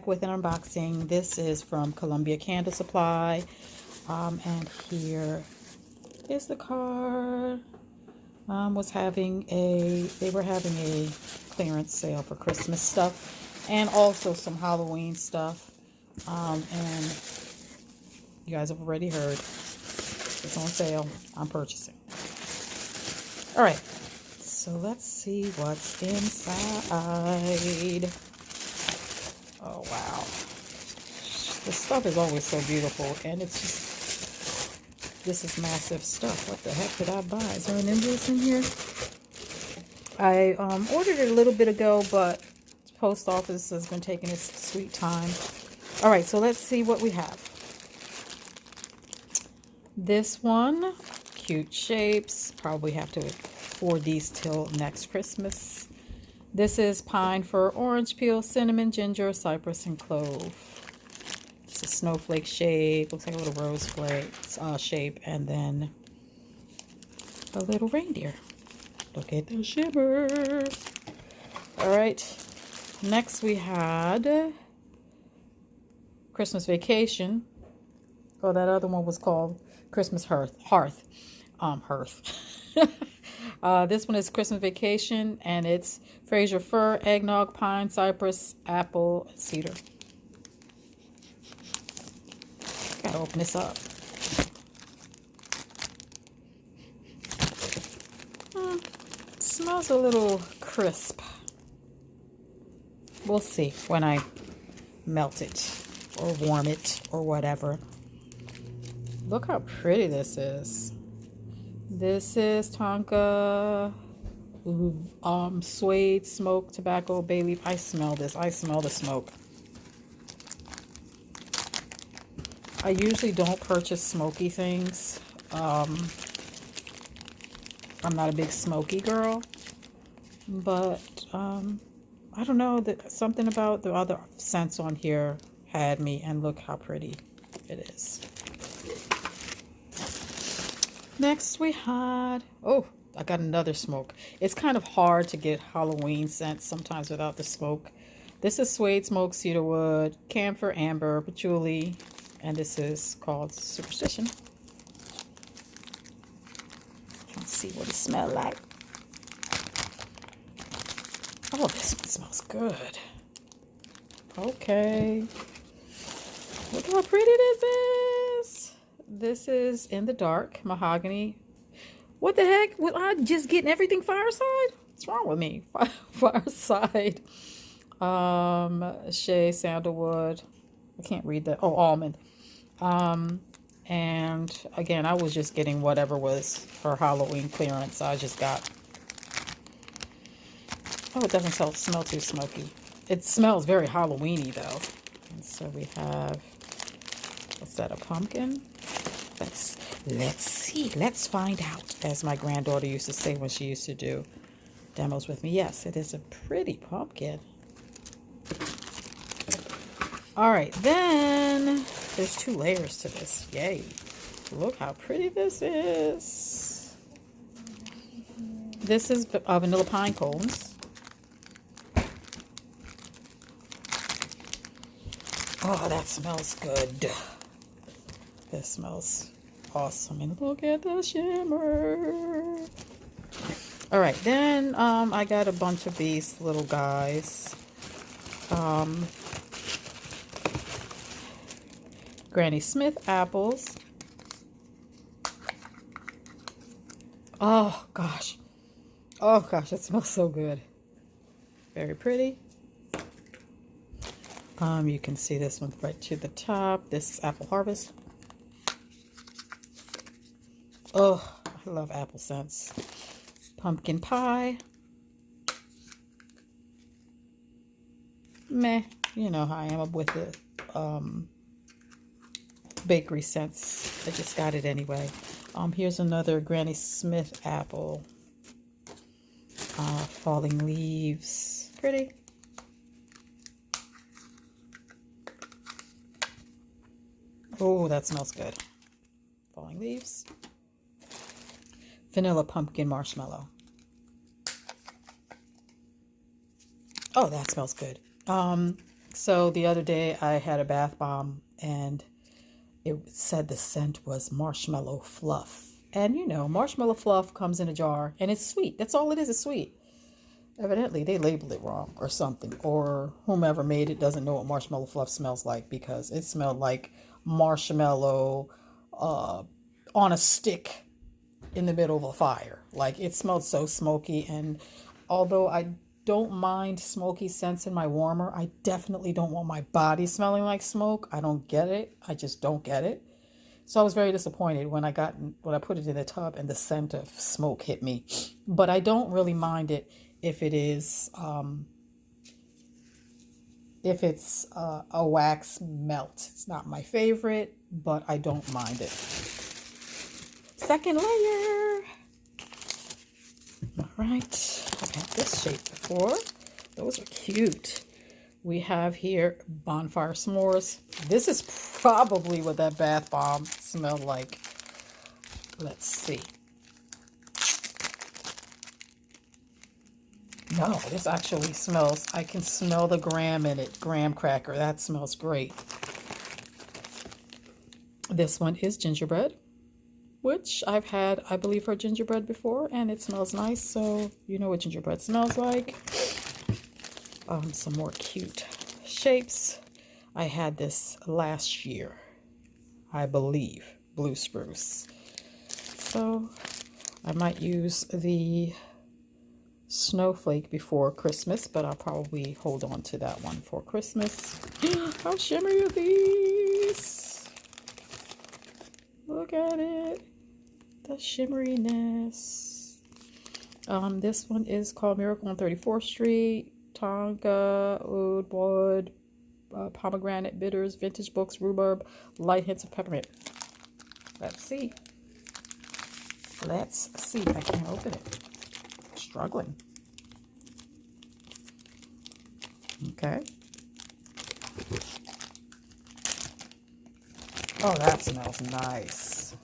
back with an unboxing. This is from Columbia Candle Supply. And here is the card. They were having a clearance sale for Christmas stuff and also some Halloween stuff. And you guys have already heard it's on sale. I'm purchasing. All right. So let's see what's inside. Oh, wow. This stuff is always so beautiful, and it's just, this is massive stuff. What the heck did I buy? Is there an invoice in here? I ordered it a little bit ago, but the post office has been taking its sweet time. All right, so let's see what we have. This one, cute shapes. Probably have to afford these till next Christmas. This is pine, fir, orange peel, cinnamon, ginger, cypress, and clove. It's a snowflake shape. Looks like a little rose flake shape, and then a little reindeer. Look at the shimmer. All right. Next we had Christmas Vacation. Oh, that other one was called Christmas Hearth. This one is Christmas Vacation, and it's Fraser fir, eggnog, pine, cypress, apple, and cedar. Gotta open this up. It smells a little crisp. We'll see when I melt it or warm it or whatever. Look how pretty this is. This is Tonka suede smoke tobacco bay leaf. I smell this. I smell the smoke. I usually don't purchase smoky things. I'm not a big smoky girl, but I don't know, that something about the other scents on here had me, and look how pretty it is. Next we had, oh, I got another smoke. It's kind of hard to get Halloween scents sometimes without the smoke. This is suede smoke, cedarwood, camphor, amber, patchouli, and this is called Superstition. Let's see what it smells like. Oh, this one smells good. Okay. Look how pretty this is. This is In the Dark, mahogany. What the heck? Was I just getting everything fireside? What's wrong with me? Fireside. Shea, sandalwood. I can't read that. Oh, almond. And again, I was just getting whatever was for Halloween clearance. I just got. Oh, it doesn't smell too smoky. It smells very Halloweeny though. And so we have, what's that, a pumpkin? Let's see. Let's find out, as my granddaughter used to say when she used to do demos with me. Yes, it is a pretty pumpkin. All right, then there's 2 layers to this. Yay. Look how pretty this is. This is vanilla pine cones. Oh, that smells good. This smells awesome. And look at the shimmer. All right, then I got a bunch of these little guys. Granny Smith apples. Oh gosh. Oh gosh, it smells so good. Very pretty. You can see this one right to the top. This is Apple Harvest. Oh, I love apple scents. Pumpkin pie. Meh, you know how I am with the bakery scents. I just got it anyway. Here's another Granny Smith apple. Falling leaves. Pretty. Oh, that smells good. Falling leaves. Vanilla pumpkin marshmallow. Oh, that smells good. So the other day I had a bath bomb and it said the scent was marshmallow fluff. And you know, marshmallow fluff comes in a jar and it's sweet. That's all it is sweet. Evidently, they labeled it wrong or something, or whomever made it doesn't know what marshmallow fluff smells like, because it smelled like marshmallow on a stick in the middle of a fire. Like, it smelled so smoky. And although I don't mind smoky scents in my warmer, I definitely don't want my body smelling like smoke. I don't get it. I just don't get it. So I was very disappointed when I put it in the tub and the scent of smoke hit me. But I don't really mind it if it's a wax melt. It's not my favorite, but I don't mind it. Second layer. All right, I've had this shape before. Those are cute. We have here bonfire s'mores. This is probably what that bath bomb smelled like. Let's see. No, this actually smells, I can smell the graham in it. Graham cracker, that smells great. This one is gingerbread, which I've had, I believe, her gingerbread before, and it smells nice. So you know what gingerbread smells like. Some more cute shapes. I had this last year, I believe, blue spruce. So I might use the snowflake before Christmas, but I'll probably hold on to that one for Christmas. How shimmery are these? Look at it. The shimmeriness. This one is called Miracle on 34th Street. Tonka, oud, wood, pomegranate, bitters, vintage books, rhubarb, light hints of peppermint. Let's see. Let's see. I can't open it. Struggling. Okay. Oh, that smells nice.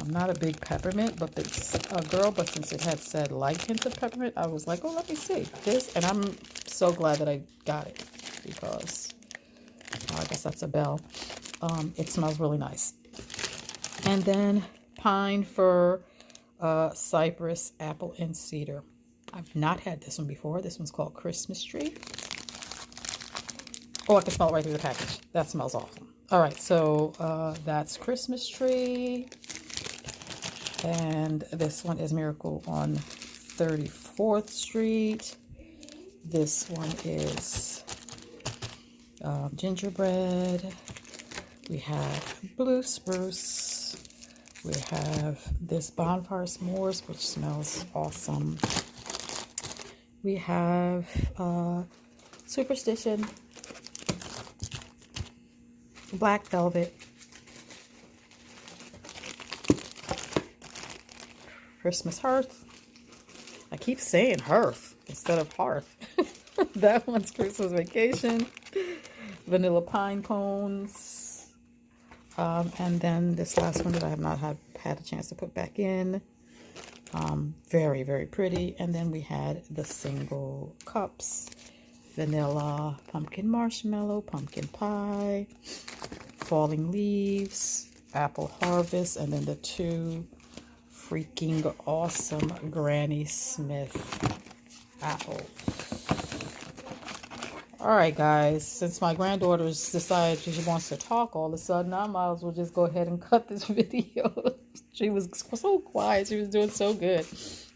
I'm not a big peppermint, but it's a girl, but since it had said light hints of peppermint, I was like, oh, let me see this. And I'm so glad that I got it, because I guess that's a bell. It smells really nice. And then pine, fir, cypress, apple, and cedar. I've not had this one before. This one's called Christmas Tree. Oh, I can smell it right through the package. That smells awesome. All right, so that's Christmas Tree. And this one is Miracle on 34th Street. This one is gingerbread. We have blue spruce. We have this bonfire s'mores, which smells awesome. We have Superstition, black velvet, Christmas hearth. I keep saying hearth instead of hearth. That one's Christmas vacation. Vanilla pine cones. And then this last one that I have not had a chance to put back in. Very, very pretty. And then we had the single cups. Vanilla, pumpkin marshmallow, pumpkin pie, falling leaves, apple harvest, and then the two freaking awesome Granny Smith apples. All right, guys, since my granddaughter's decided she wants to talk all of a sudden, I might as well just go ahead and cut this video. She was so quiet. She was doing so good.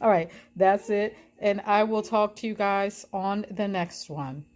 All right, that's it. And I will talk to you guys on the next one.